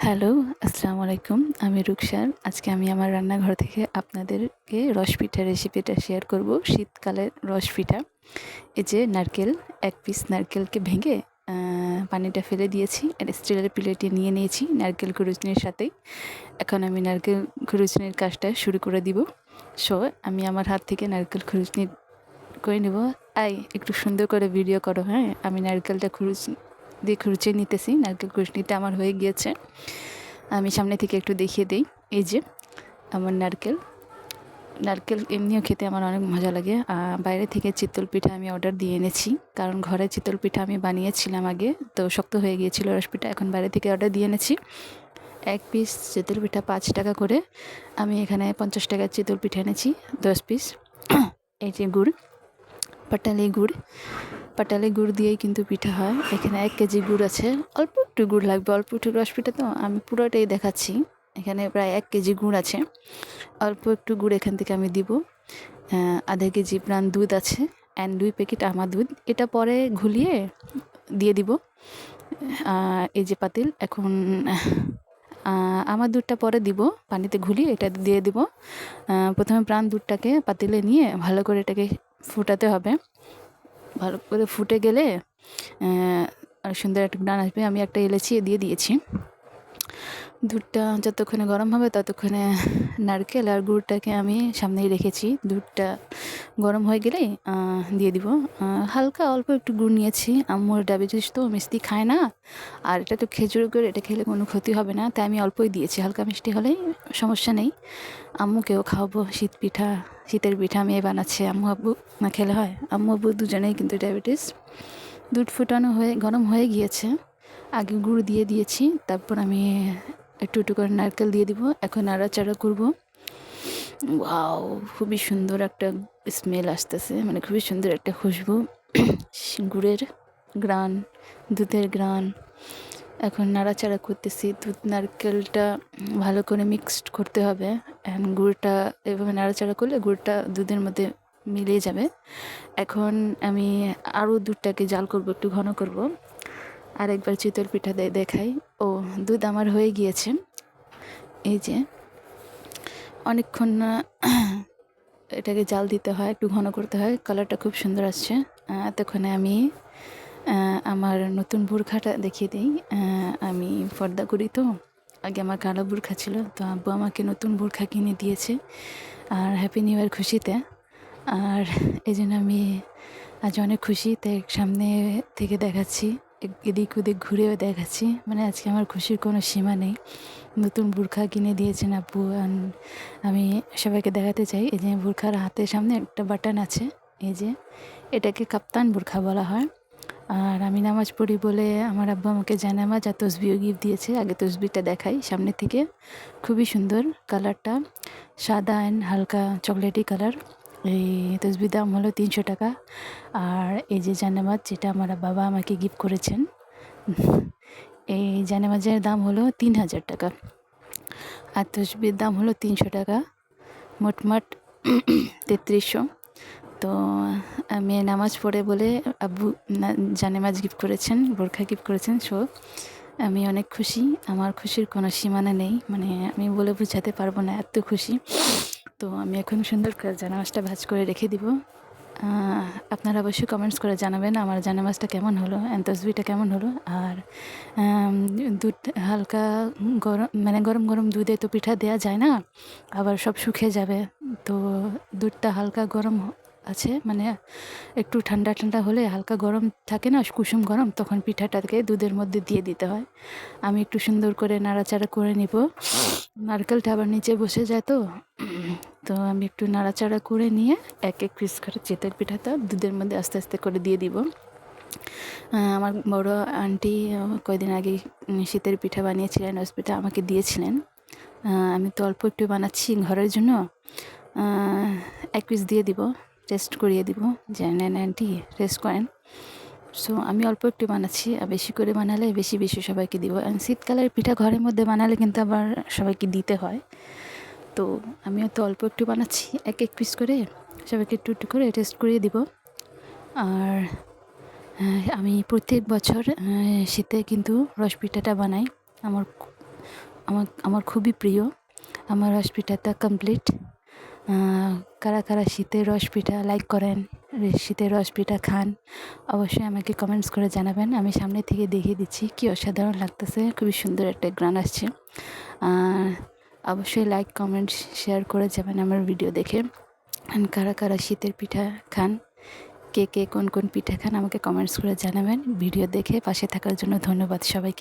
Hello, আসসালামু আলাইকুম। আমি রুকসার। আজকে আমি আমার রান্নাঘর থেকে আপনাদেরকে রসপিঠার রেসিপিটা শেয়ার করব। শীতকালের রসপিঠা। এই যে নারকেল, ১ পিস নারকেলকে ভেঙে পানিটা ফেলে দিয়েছি। আর স্টিলের প্লেটে নিয়ে নিয়েছি নারকেল খুরুচনির সাথেই। এখন আমি নারকেল খুরুচনির কাজটা শুরু করে দিব। সো আমি আমার হাত থেকে নারকেল খুরুচনি করে নেব। একটু সুন্দর করে ভিডিও করো, হ্যাঁ? আমি নারকেলটা দিয়ে খুরুচে নিতেছি। নারকেল খুরুচনিটা আমার হয়ে গিয়েছে। আমি সামনে থেকে একটু দেখিয়ে দেই। এই যে আমার নারকেল এমনিও খেতে আমার অনেক মজা লাগে। বাইরে থেকে চিতল পিঠা আমি অর্ডার দিয়ে এনেছি, কারণ ঘরে চিতল পিঠা আমি বানিয়েছিলাম আগে, তো শক্ত হয়ে গিয়েছিল রসপিঠা। এখন বাইরে থেকে অর্ডার দিয়ে এনেছি। 1 পিস চিতল পিঠা 5 টাকা করে। আমি এখানে 50 টাকার চিতল পিঠা এনেছি 10 পিস। এই যে গুড়, পাটালি গুড় দিয়েই কিন্তু পিঠা হয়। এখানে 1 কেজি গুড় আছে। অল্প একটু গুড় লাগবে, অল্প একটু রসপিঠা তো আমি পুরোটাই দেখাচ্ছি। এখানে প্রায় 1 কেজি গুড় আছে। অল্প একটু গুড় এখান থেকে আমি দিব। আধা কেজি প্রাণ দুধ আছে, অ্যান্ড 2 প্যাকেট আমা দুধ। এটা পরে ঘুলিয়ে দিয়ে দিব। এই যে পাতিল, এখন আমা দুধটা পরে দিব, পানিতে ঘুলিয়ে এটা দিয়ে দিব। প্রথমে প্রাণ দুধটাকে পাতিলে নিয়ে ভালো করে এটাকে ফুটাতে হবে। ভালো করে ফুটে গেলে সুন্দর একটা ঘ্রাণ আসবে। আমি একটা এলাচি দিয়ে দিয়েছি। দুধটা যতক্ষণে গরম হবে ততক্ষণে নারকেল আর গুড়টাকে আমি সামনেই রেখেছি। দুধটা গরম হয়ে গেলেই দিয়ে দিব। হালকা অল্প একটু গুড় নিয়েছি। আম্মুর ডায়াবেটিস তো মিষ্টি খায় না, আর এটা তো খেজুর গুড়, এটা খেলে কোনো ক্ষতি হবে না, তাই আমি অল্পই দিয়েছি। হালকা মিষ্টি হলেই সমস্যা নেই। আম্মুকেও খাওয়াবো। শীতের পিঠা মেয়ে বানাচ্ছে, আম্মু আব্বু না খেলে হয়? আম্মু আব্বু দুজনেই কিন্তু ডায়াবেটিস। দুধ ফুটানো হয়ে গরম হয়ে গিয়েছে। আগে গুড় দিয়ে দিয়েছি, তারপর আমি একটু একটু করে নারকেল দিয়ে দিব। এখন নাড়াচাড়া করব। ওয়াও, খুবই সুন্দর একটা স্মেল আসতেছে, মানে খুবই সুন্দর একটা খুশবু। গুড়ের গ্রান, দুধের গ্রান। এখন নাড়াচাড়া করতেছি। দুধ নারকেলটা ভালো করে মিক্সড করতে হবে, অ্যান্ড গুড়টা এভাবে নাড়াচাড়া করলে গুড়টা দুধের মধ্যে মিলিয়ে যাবে। এখন আমি আরও দুধটাকে জাল করব, একটু ঘন করব। আরেকবার চিতল পিঠা দেখাই। দুধ আমার হয়ে গিয়েছে। এই যে অনেকক্ষণ এটাকে জাল দিতে হয়, একটু ঘন করতে হয়। কালারটা খুব সুন্দর আসছে। এতক্ষণে আমি আমার নতুন বোরখাটা দেখিয়ে দিই। আমি পর্দা করি তো, আগে আমার কালো বোরখা ছিল, তো আব্বু আমাকে নতুন বোরখা কিনে দিয়েছে আর হ্যাপি নিউ ইয়ার খুশিতে। আর এই জন্য আমি আজ অনেক খুশি, তাই সামনে থেকে দেখাচ্ছি, এদিক ওদিক ঘুরেও দেখাচ্ছি। মানে আজকে আমার খুশির কোনো সীমা নেই। নতুন বোরখা কিনে দিয়েছেন আব্বু, আমি সবাইকে দেখাতে চাই। এই যে বোরখার হাতের সামনে একটা বাটন আছে, এই যে এটাকে কাপ্তান বোরখা বলা হয়। আর আমি নামাজ পড়ি বলে আমার আব্বু আমাকে জায়নামাজ আর তসবিও গিফট দিয়েছে। আগে তসবিটা দেখাই সামনে থেকে। খুবই সুন্দর কালারটা, সাদা অ্যান্ড হালকা চকলেটি কালার। এই তসবির দাম হলো 300 টাকা। আর এই যে জায়নামাজ, যেটা আমার বাবা আমাকে গিফট করেছেন, এই জায়নামাজের দাম হলো 3000 টাকা। আর তসবির দাম হলো 300 টাকা। মোটমাট 3300। তো আমি নামাজ পড়ে বলে আব্বু জায়নামাজ গিফট করেছেন, বোরখা গিফট করেছেন। সো আমি অনেক খুশি। আমার খুশির কোনো সীমানা নেই, মানে আমি বলে বোঝাতে পারবো না, এত খুশি। তো আমি এখন সুন্দর করে জায়নামাজটা ভাঁজ করে রেখে দিব। আপনারা অবশ্যই কমেন্টস করে জানাবেন আমার জায়নামাজটা কেমন হলো, তসবিটা কেমন হলো। আর দুধ হালকা গরম, মানে গরম গরম দুধে তো পিঠা দেওয়া যায় না, আবার সব শুকিয়ে যাবে। তো দুধটা হালকা গরম আছে, মানে একটু ঠান্ডা ঠান্ডা হলে, হালকা গরম থাকে না, কুসুম গরম, তখন পিঠাটাকে দুধের মধ্যে দিয়ে দিতে হয়। আমি একটু সুন্দর করে নাড়াচাড়া করে নিব। নারকেলটা আবার নিচে বসে যায় তো, তো আমি একটু নাড়াচাড়া করে নিয়ে এক এক পিস করে চিতল পিঠাটা দুধের মধ্যে আস্তে আস্তে করে দিয়ে দিব। আমার বড় আন্টি কয়দিন আগে শীতের পিঠা বানিয়েছিলেন, রস পিঠা আমাকে দিয়েছিলেন। আমি তো অল্প একটু বানাচ্ছি ঘরের জন্য, 1 পিস দিয়ে দিব, টেস্ট করিয়ে দিব যে নেন আন্টি, টেস্ট করেন। সো আমি অল্প একটু বানাচ্ছি, আর বেশি করে বানালে বেশি বেশি সবাইকে দিব। শীতকালের পিঠা ঘরের মধ্যে বানালে কিন্তু আবার সবাইকে দিতে হয়। তো আমিও তো অল্প একটু বানাচ্ছি, 1 পিস করে সবাইকে একটু একটু করে টেস্ট করিয়ে দিব। আর আমি প্রত্যেক বছর শীতে কিন্তু রস পিঠাটা বানাই। আমার আমার খুবই প্রিয়। আমার রস পিঠাটা কমপ্লিট। কারা কারা শীতের রস পিঠা লাইক করেন, শীতের রস পিঠা খান, অবশ্যই আমাকে কমেন্টস করে জানাবেন। আমি সামনে থেকে দেখিয়ে দিচ্ছি কি অসাধারণ লাগতেছে, খুবই সুন্দর একটা গ্রান আসছে। অবশ্যই লাইক কমেন্ট শেয়ার করে যাবেন আমার ভিডিও দেখে। কারা কারা শীতের পিঠা খান, কে কে কোন কোন পিঠা খান আমাকে কমেন্টস করে জানাবেন। ভিডিও দেখে পাশে থাকার জন্য ধন্যবাদ সবাইকে।